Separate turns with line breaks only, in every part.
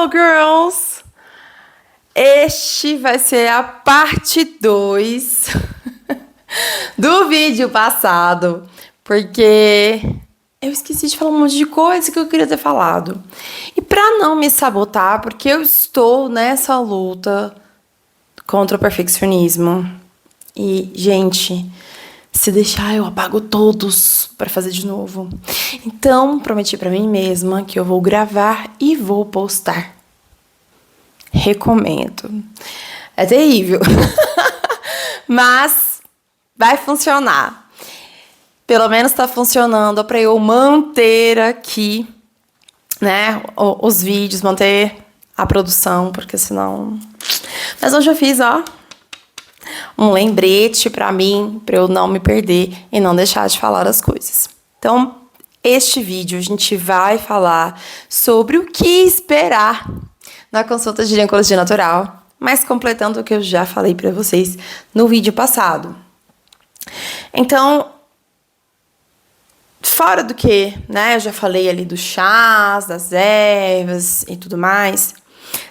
Hello, girls! Este vai ser a parte 2 do vídeo passado, porque eu esqueci de falar um monte de coisa que eu queria ter falado. E pra não me sabotar, porque eu estou nessa luta contra o perfeccionismo. E, gente, se deixar eu apago todos pra fazer de novo. Então, prometi pra mim mesma que eu vou gravar e vou postar. Recomendo. É terrível. Mas vai funcionar. Pelo menos tá funcionando pra eu manter aqui, né, os vídeos, manter a produção, porque senão... Mas hoje eu fiz, ó, um lembrete pra mim, pra eu não me perder e não deixar de falar as coisas. Então, este vídeo a gente vai falar sobre o que esperar na consulta de ginecologia natural, mas completando o que eu já falei pra vocês no vídeo passado. Então, fora do que, né, eu já falei ali dos chás, das ervas e tudo mais,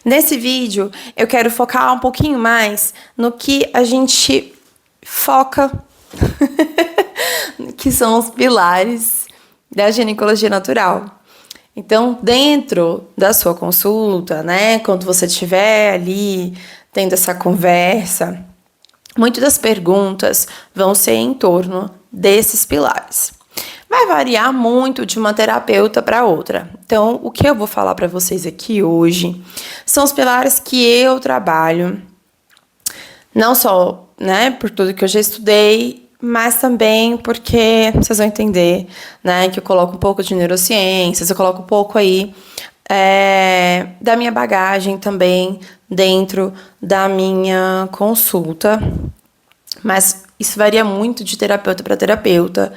nesse vídeo eu quero focar um pouquinho mais no que a gente foca, que são os pilares da ginecologia natural. Então, dentro da sua consulta, né, quando você estiver ali tendo essa conversa, muitas das perguntas vão ser em torno desses pilares. Vai variar muito de uma terapeuta para outra. Então, o que eu vou falar para vocês aqui hoje são os pilares que eu trabalho, não só, né, por tudo que eu já estudei, mas também porque vocês vão entender, né, que eu coloco um pouco de neurociências, eu coloco um pouco aí da minha bagagem também dentro da minha consulta, mas isso varia muito de terapeuta para terapeuta,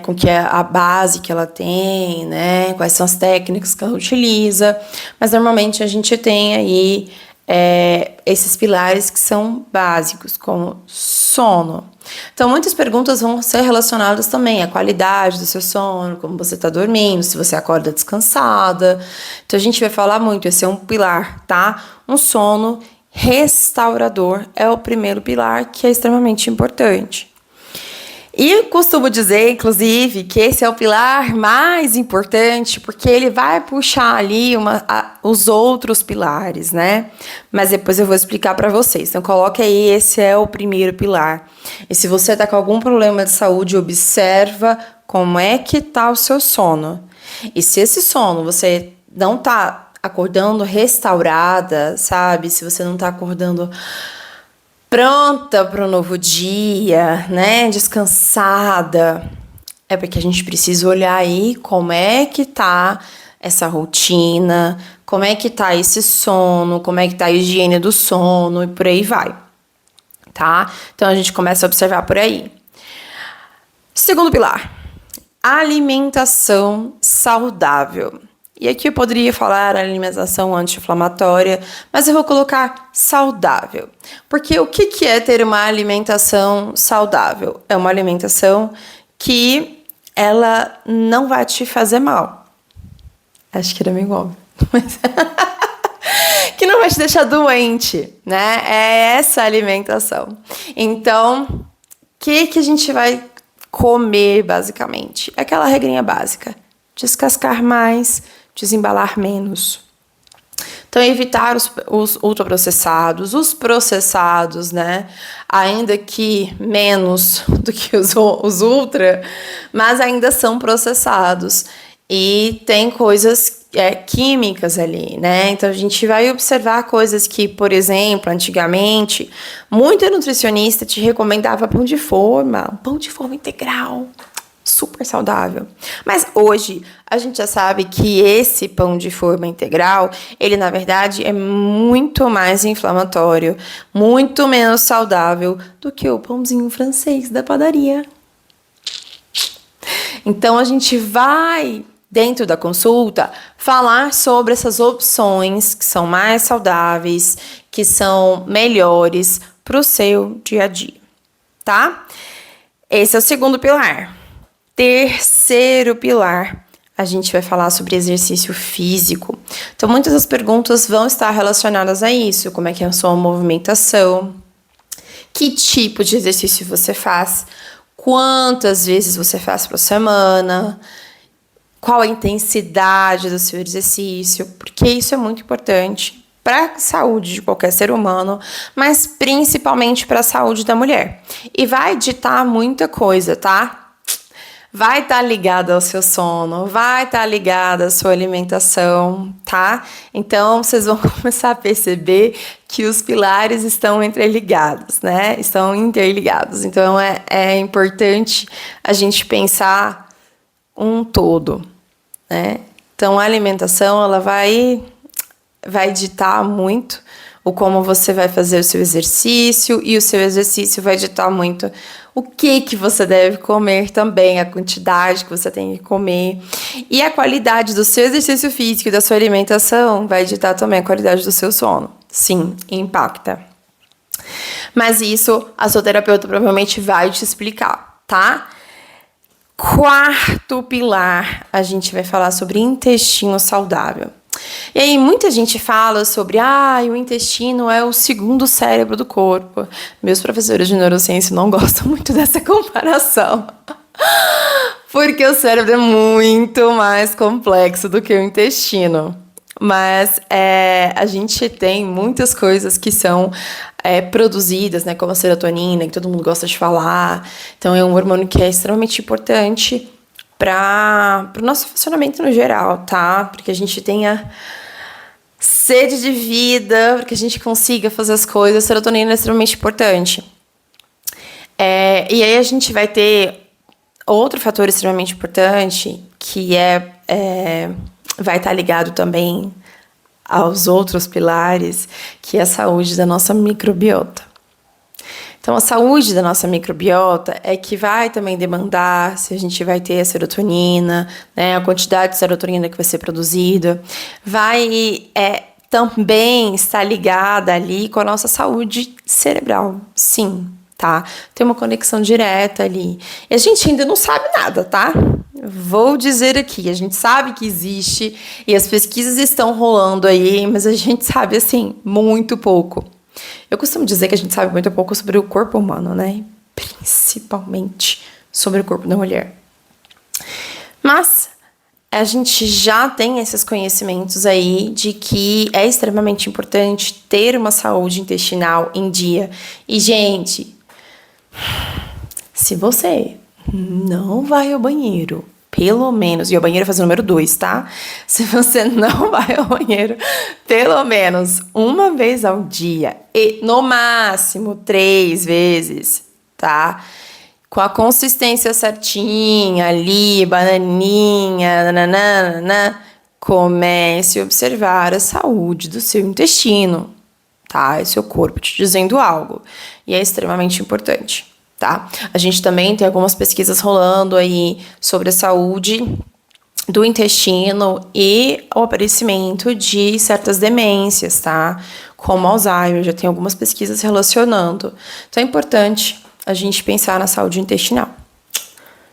com que é a base que ela tem, né, quais são as técnicas que ela utiliza, mas normalmente a gente tem aí esses pilares que são básicos, como sono. Então, muitas perguntas vão ser relacionadas também à qualidade do seu sono, como você está dormindo, se você acorda descansada. Então, a gente vai falar muito, esse é um pilar, tá? Um sono restaurador é o primeiro pilar, que é extremamente importante. E eu costumo dizer, inclusive, que esse é o pilar mais importante, porque ele vai puxar ali os outros pilares, né? Mas depois eu vou explicar para vocês. Então, coloque aí, esse é o primeiro pilar. E se você tá com algum problema de saúde, observa como é que tá o seu sono. E se esse sono você não tá acordando restaurada, sabe? Se você não tá acordando pronta para um novo dia, né, descansada, é porque a gente precisa olhar aí como é que tá essa rotina, como é que tá esse sono, como é que tá a higiene do sono e por aí vai, tá? Então a gente começa a observar por aí. Segundo pilar, alimentação saudável. E aqui eu poderia falar alimentação anti-inflamatória, mas eu vou colocar saudável. Porque o que é ter uma alimentação saudável? É uma alimentação que ela não vai te fazer mal. Acho que era meio óbvio. Mas que não vai te deixar doente, né? É essa alimentação. Então, o que a gente vai comer, basicamente? É aquela regrinha básica. Descascar mais, desembalar menos. Então, evitar os ultraprocessados, os processados, né? Ainda que menos do que os ultra, mas ainda são processados. E tem coisas químicas ali, né? Então, a gente vai observar coisas que, por exemplo, antigamente, muita nutricionista te recomendava pão de forma integral, super saudável. Mas hoje a gente já sabe que esse pão de forma integral, ele na verdade é muito mais inflamatório, muito menos saudável do que o pãozinho francês da padaria. Então a gente vai, dentro da consulta, falar sobre essas opções que são mais saudáveis, que são melhores para o seu dia a dia, tá? Esse é o segundo pilar. Terceiro pilar, a gente vai falar sobre exercício físico. Então, muitas das perguntas vão estar relacionadas a isso. Como é que é a sua movimentação? Que tipo de exercício você faz? Quantas vezes você faz por semana? Qual a intensidade do seu exercício? Porque isso é muito importante para a saúde de qualquer ser humano, mas principalmente para a saúde da mulher. E vai ditar muita coisa, tá? Vai estar ligado ao seu sono, vai estar ligado à sua alimentação, tá? Então, vocês vão começar a perceber que os pilares estão interligados, né? Estão interligados. Então, é importante a gente pensar um todo, né? Então, a alimentação, ela vai ditar muito o como você vai fazer o seu exercício, e o seu exercício vai ditar muito o que você deve comer também, a quantidade que você tem que comer. E a qualidade do seu exercício físico e da sua alimentação vai ditar também a qualidade do seu sono. Sim, impacta. Mas isso a sua terapeuta provavelmente vai te explicar, tá? Quarto pilar, a gente vai falar sobre intestino saudável. E aí muita gente fala sobre o intestino é o segundo cérebro do corpo. Meus professores de neurociência não gostam muito dessa comparação. Porque o cérebro é muito mais complexo do que o intestino. Mas a gente tem muitas coisas que são produzidas, né, como a serotonina, que todo mundo gosta de falar. Então é um hormônio que é extremamente importante para o nosso funcionamento no geral, tá? Porque a gente tenha sede de vida, para que a gente consiga fazer as coisas. A serotonina é extremamente importante. E aí a gente vai ter outro fator extremamente importante, que vai estar ligado também aos outros pilares, que é a saúde da nossa microbiota. Então, a saúde da nossa microbiota é que vai também demandar se a gente vai ter a serotonina, né, a quantidade de serotonina que vai ser produzida, vai também estar ligada ali com a nossa saúde cerebral, sim, tá? Tem uma conexão direta ali. E a gente ainda não sabe nada, tá? Vou dizer aqui, a gente sabe que existe e as pesquisas estão rolando aí, mas a gente sabe, assim, muito pouco. Eu costumo dizer que a gente sabe muito pouco sobre o corpo humano, né? Principalmente sobre o corpo da mulher. Mas a gente já tem esses conhecimentos aí de que é extremamente importante ter uma saúde intestinal em dia. E, gente, se você não vai ao banheiro, pelo menos, e o banheiro faz o número 2, tá? Se você não vai ao banheiro, pelo menos uma vez ao dia, e no máximo 3 vezes, tá? Com a consistência certinha ali, bananinha, nananana, comece a observar a saúde do seu intestino, tá? É seu corpo te dizendo algo, e é extremamente importante. Tá? A gente também tem algumas pesquisas rolando aí sobre a saúde do intestino e o aparecimento de certas demências, tá? Como Alzheimer, já tem algumas pesquisas relacionando. Então é importante a gente pensar na saúde intestinal.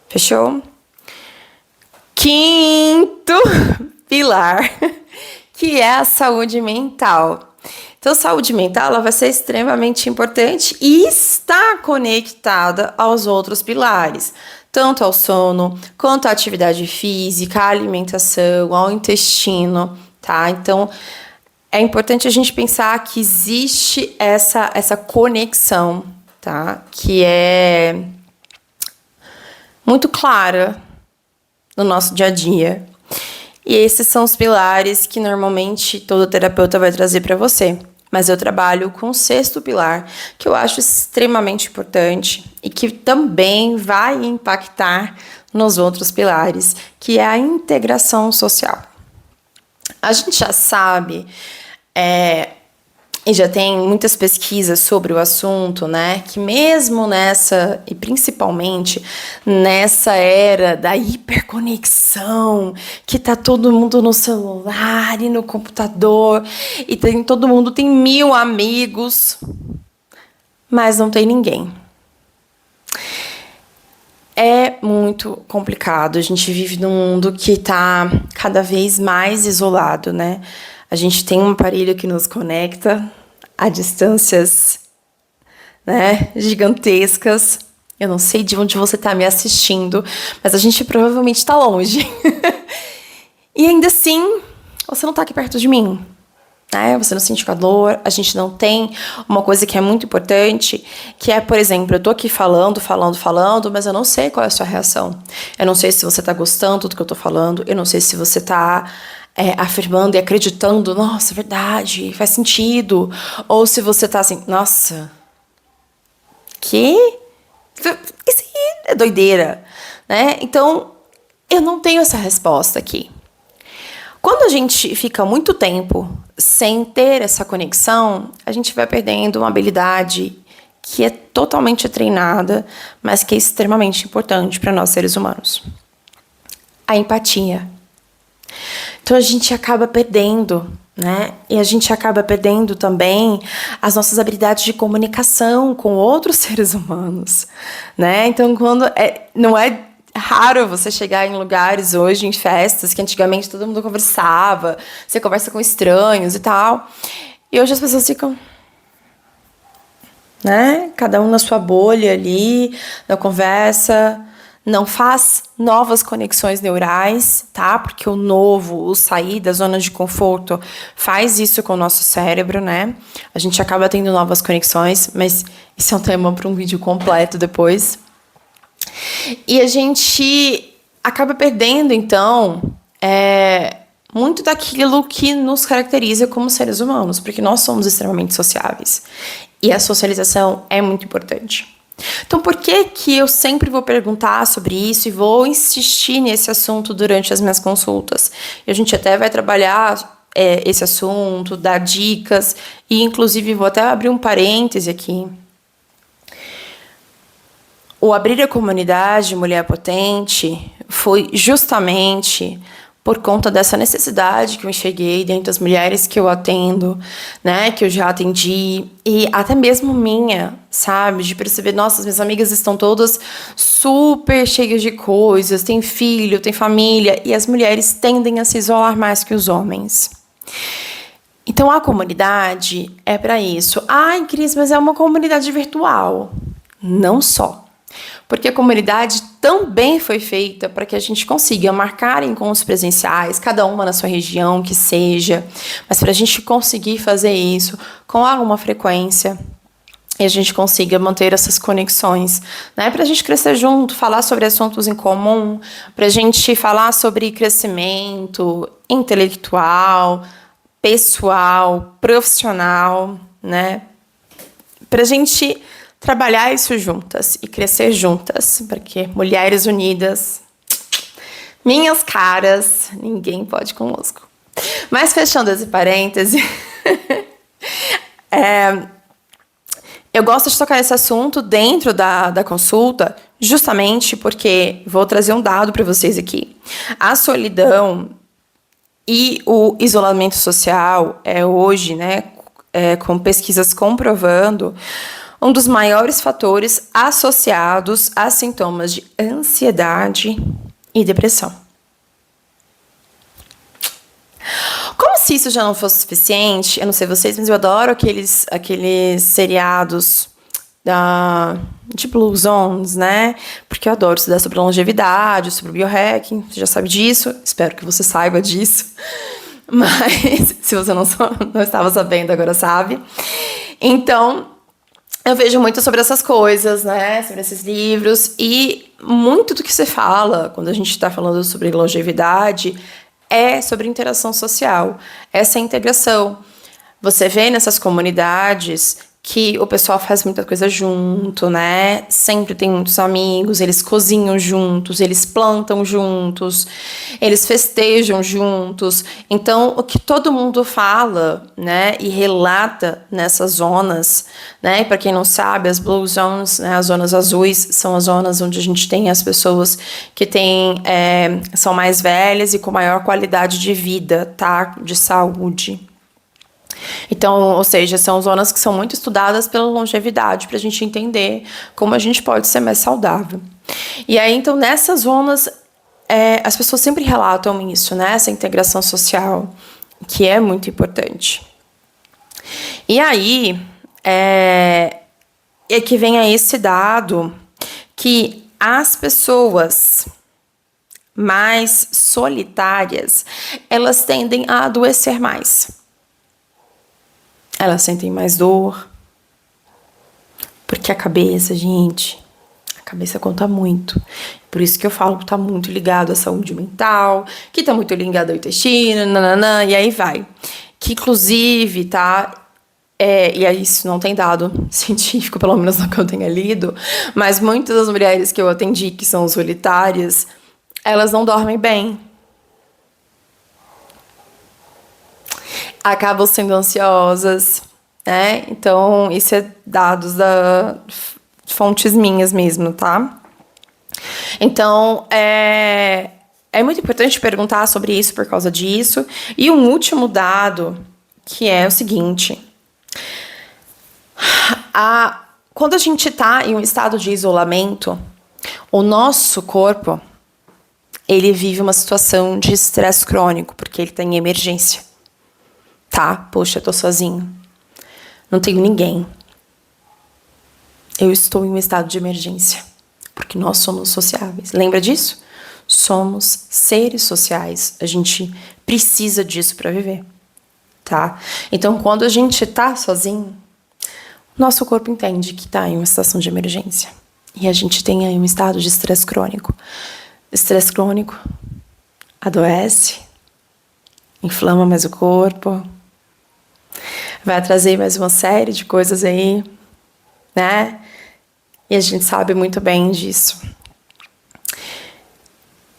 Fechou? Quinto pilar, que é a saúde mental. Então, saúde mental ela vai ser extremamente importante e está conectada aos outros pilares, tanto ao sono, quanto à atividade física, à alimentação, ao intestino, tá? Então, é importante a gente pensar que existe essa conexão, tá? Que é muito clara no nosso dia a dia. E esses são os pilares que normalmente todo terapeuta vai trazer para você. Mas eu trabalho com o sexto pilar, que eu acho extremamente importante e que também vai impactar nos outros pilares, que é a integração social. A gente já sabe, e já tem muitas pesquisas sobre o assunto, né? Que mesmo nessa, e principalmente nessa era da hiperconexão, que tá todo mundo no celular e no computador, e todo mundo tem 1000 amigos, mas não tem ninguém. É muito complicado. A gente vive num mundo que tá cada vez mais isolado, né? A gente tem um aparelho que nos conecta a distâncias, né, gigantescas. Eu não sei de onde você tá me assistindo, mas a gente provavelmente tá longe. E ainda assim, você não tá aqui perto de mim, né? Você não sente calor, a gente não tem uma coisa que é muito importante, que é, por exemplo, eu tô aqui falando, mas eu não sei qual é a sua reação. Eu não sei se você tá gostando do que eu tô falando, eu não sei se você tá afirmando e acreditando, nossa, verdade, faz sentido. Ou se você tá assim, nossa, que? Isso aí é doideira, né? Então, eu não tenho essa resposta aqui. Quando a gente fica muito tempo sem ter essa conexão, a gente vai perdendo uma habilidade que é totalmente treinada, mas que é extremamente importante para nós seres humanos. A empatia. Então a gente acaba perdendo, né? E a gente acaba perdendo também as nossas habilidades de comunicação com outros seres humanos, né? Então não é raro você chegar em lugares hoje, em festas, que antigamente todo mundo conversava, você conversa com estranhos e tal. E hoje as pessoas ficam, né? Cada um na sua bolha ali, na conversa, não faz novas conexões neurais, tá? Porque o novo, o sair da zona de conforto, faz isso com o nosso cérebro, né? A gente acaba tendo novas conexões, mas isso é um tema para um vídeo completo depois. E a gente acaba perdendo, então, muito daquilo que nos caracteriza como seres humanos, porque nós somos extremamente sociáveis. E a socialização é muito importante. Então, por que eu sempre vou perguntar sobre isso e vou insistir nesse assunto durante as minhas consultas? E a gente até vai trabalhar esse assunto, dar dicas, e inclusive vou até abrir um parêntese aqui. O abrir a comunidade Mulher Potente foi justamente por conta dessa necessidade que eu enxerguei dentro das mulheres que eu atendo, né, que eu já atendi, e até mesmo minha, sabe, de perceber, nossa, as minhas amigas estão todas super cheias de coisas, tem filho, tem família, e as mulheres tendem a se isolar mais que os homens. Então a comunidade é para isso. Ai, Cris, mas é uma comunidade virtual. Não só. Porque a comunidade também foi feita para que a gente consiga marcar encontros presenciais, cada uma na sua região, que seja, mas para a gente conseguir fazer isso com alguma frequência e a gente consiga manter essas conexões, né? Para a gente crescer junto, falar sobre assuntos em comum, para a gente falar sobre crescimento intelectual, pessoal, profissional, né? Para a gente trabalhar isso juntas e crescer juntas, porque mulheres unidas, minhas caras, ninguém pode conosco. Mas fechando esse parêntese, eu gosto de tocar esse assunto dentro da consulta, justamente porque vou trazer um dado para vocês aqui. A solidão e o isolamento social é hoje, né, com pesquisas comprovando, um dos maiores fatores associados a sintomas de ansiedade e depressão. Como se isso já não fosse suficiente, eu não sei vocês, mas eu adoro aqueles seriados de Blue Zones, né? Porque eu adoro estudar sobre longevidade, sobre biohacking, você já sabe disso, espero que você saiba disso. Mas, se você não estava sabendo, agora sabe. Então, eu vejo muito sobre essas coisas, né? Sobre esses livros. E muito do que se fala, quando a gente está falando sobre longevidade, é sobre interação social. Essa integração. Você vê nessas comunidades que o pessoal faz muita coisa junto, né? Sempre tem muitos amigos, eles cozinham juntos, eles plantam juntos, eles festejam juntos. Então, o que todo mundo fala, né, e relata nessas zonas, né? Para quem não sabe, as Blue Zones, né, as zonas azuis, são as zonas onde a gente tem as pessoas que são mais velhas e com maior qualidade de vida, tá? De saúde. Então, ou seja, são zonas que são muito estudadas pela longevidade, para a gente entender como a gente pode ser mais saudável. E aí, então, nessas zonas, as pessoas sempre relatam isso, né? Essa integração social, que é muito importante. E aí, é que vem aí esse dado que as pessoas mais solitárias, elas tendem a adoecer mais. Elas sentem mais dor. Porque a cabeça, gente, a cabeça conta muito. Por isso que eu falo que tá muito ligado à saúde mental, que tá muito ligado ao intestino, nananã, e aí vai. Que inclusive, tá? E aí isso não tem dado científico, pelo menos não que eu tenha lido, mas muitas das mulheres que eu atendi, que são solitárias, elas não dormem bem. Acabam sendo ansiosas, né? Então, isso é dados da fontes minhas mesmo, tá? Então, é muito importante perguntar sobre isso por causa disso. E um último dado, que é o seguinte. Quando a gente tá em um estado de isolamento, o nosso corpo, ele vive uma situação de estresse crônico, porque ele tá em emergência. Tá? Poxa, eu tô sozinho. Não tenho ninguém. Eu estou em um estado de emergência. Porque nós somos sociáveis. Lembra disso? Somos seres sociais. A gente precisa disso para viver. Tá? Então, quando a gente tá sozinho, nosso corpo entende que tá em uma situação de emergência. E a gente tem aí um estado de estresse crônico. Estresse crônico adoece, inflama mais o corpo, vai trazer mais uma série de coisas aí, né? E a gente sabe muito bem disso.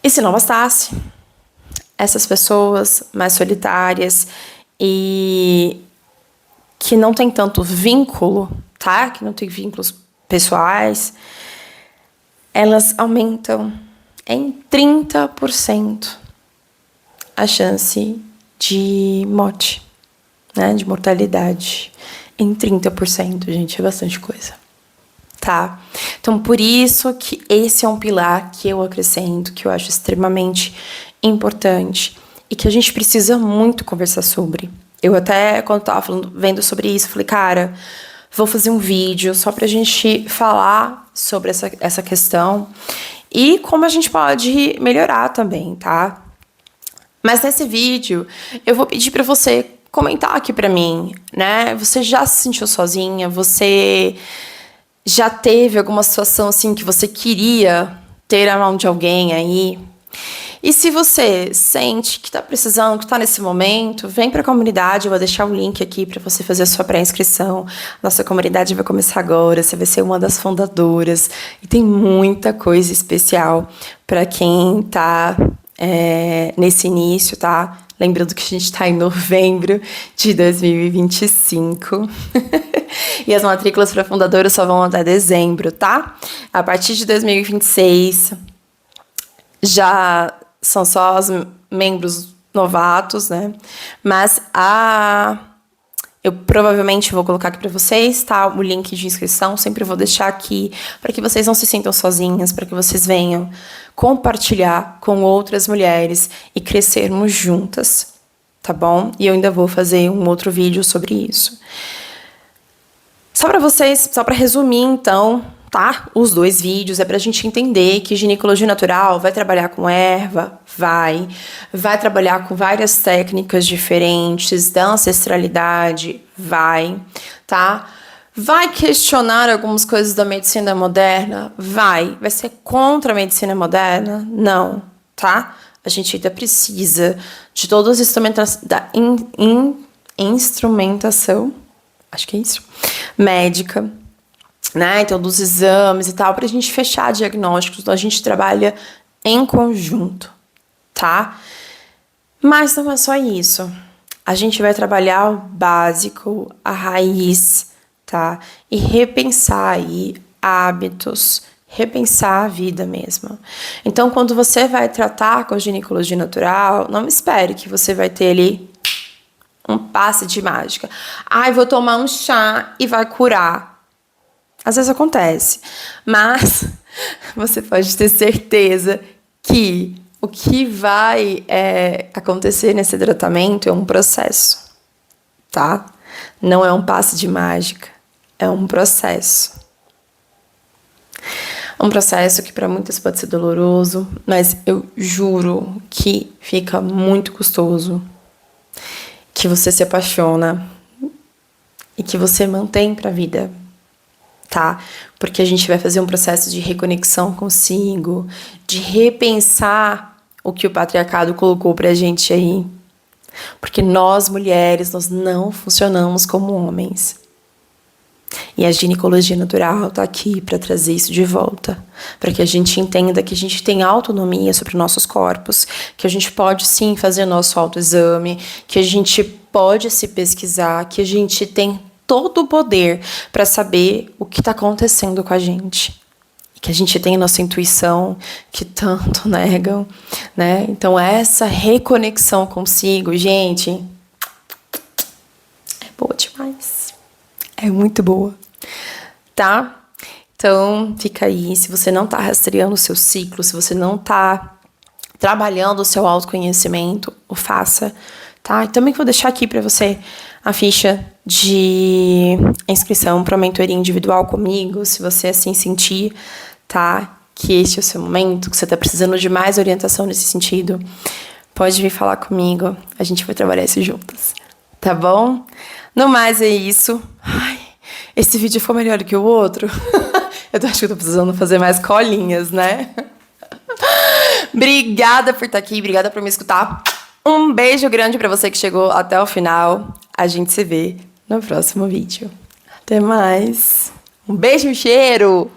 E se não bastasse, essas pessoas mais solitárias e que não tem tanto vínculo, tá? Que não tem vínculos pessoais, elas aumentam em 30% a chance de morte, né? De mortalidade. Em 30%, gente, é bastante coisa. Tá? Então, por isso que esse é um pilar que eu acrescento, que eu acho extremamente importante e que a gente precisa muito conversar sobre. Eu até, quando tava vendo sobre isso, falei, cara, vou fazer um vídeo só pra gente falar sobre essa questão e como a gente pode melhorar também, tá? Mas nesse vídeo, eu vou pedir pra você comentar aqui pra mim, né? Você já se sentiu sozinha? Você já teve alguma situação assim que você queria ter a mão de alguém aí? E se você sente que tá precisando, que tá nesse momento, vem pra comunidade, eu vou deixar o link aqui pra você fazer a sua pré-inscrição. Nossa comunidade vai começar agora, você vai ser uma das fundadoras. E tem muita coisa especial pra quem tá nesse início, tá? Lembrando que a gente tá em novembro de 2025. E as matrículas para fundadoras só vão até dezembro, tá? A partir de 2026, já são só os membros novatos, né? Mas eu provavelmente vou colocar aqui para vocês, tá? O link de inscrição, sempre vou deixar aqui para que vocês não se sintam sozinhas, para que vocês venham compartilhar com outras mulheres e crescermos juntas, tá bom? E eu ainda vou fazer um outro vídeo sobre isso. Só para resumir, então, tá? Os 2 vídeos é pra gente entender que ginecologia natural vai trabalhar com erva, vai trabalhar com várias técnicas diferentes da ancestralidade, tá? Vai questionar algumas coisas da medicina moderna? Vai ser contra a medicina moderna? Não, tá? A gente ainda precisa de todas as instrumentação, acho que é isso, médica, né? Então, dos exames e tal, pra gente fechar diagnósticos. Então, a gente trabalha em conjunto, tá? Mas não é só isso. A gente vai trabalhar o básico, a raiz, tá? E repensar aí hábitos, repensar a vida mesmo. Então, quando você vai tratar com ginecologia natural, não espere que você vai ter ali um passe de mágica. Ai, vou tomar um chá e vai curar. Às vezes acontece, mas você pode ter certeza que o que vai acontecer nesse tratamento é um processo, tá? Não é um passe de mágica, é um processo. Um processo que para muitas pode ser doloroso, mas eu juro que fica muito gostoso, que você se apaixona e que você mantém pra vida, tá? Porque a gente vai fazer um processo de reconexão consigo, de repensar o que o patriarcado colocou pra gente aí. Porque nós, mulheres, nós não funcionamos como homens. E a ginecologia natural tá aqui para trazer isso de volta, para que a gente entenda que a gente tem autonomia sobre nossos corpos, que a gente pode sim fazer nosso autoexame, que a gente pode se pesquisar, que a gente tem todo o poder para saber o que está acontecendo com a gente. E que a gente tem nossa intuição, que tanto negam, né? Então essa reconexão consigo, gente, é boa demais. É muito boa, tá? Então, fica aí. Se você não tá rastreando o seu ciclo, se você não tá trabalhando o seu autoconhecimento, o faça, tá? E também vou deixar aqui pra você a ficha de inscrição para mentoria individual comigo, se você assim sentir, tá? Que este é o seu momento, que você tá precisando de mais orientação nesse sentido, pode vir falar comigo. A gente vai trabalhar isso juntas, tá bom? No mais, é isso. Ai, esse vídeo ficou melhor do que o outro. Eu acho que eu tô precisando fazer mais colinhas, né? Obrigada por estar aqui, obrigada por me escutar. Um beijo grande pra você que chegou até o final. A gente se vê no próximo vídeo. Até mais. Um beijo, cheiro!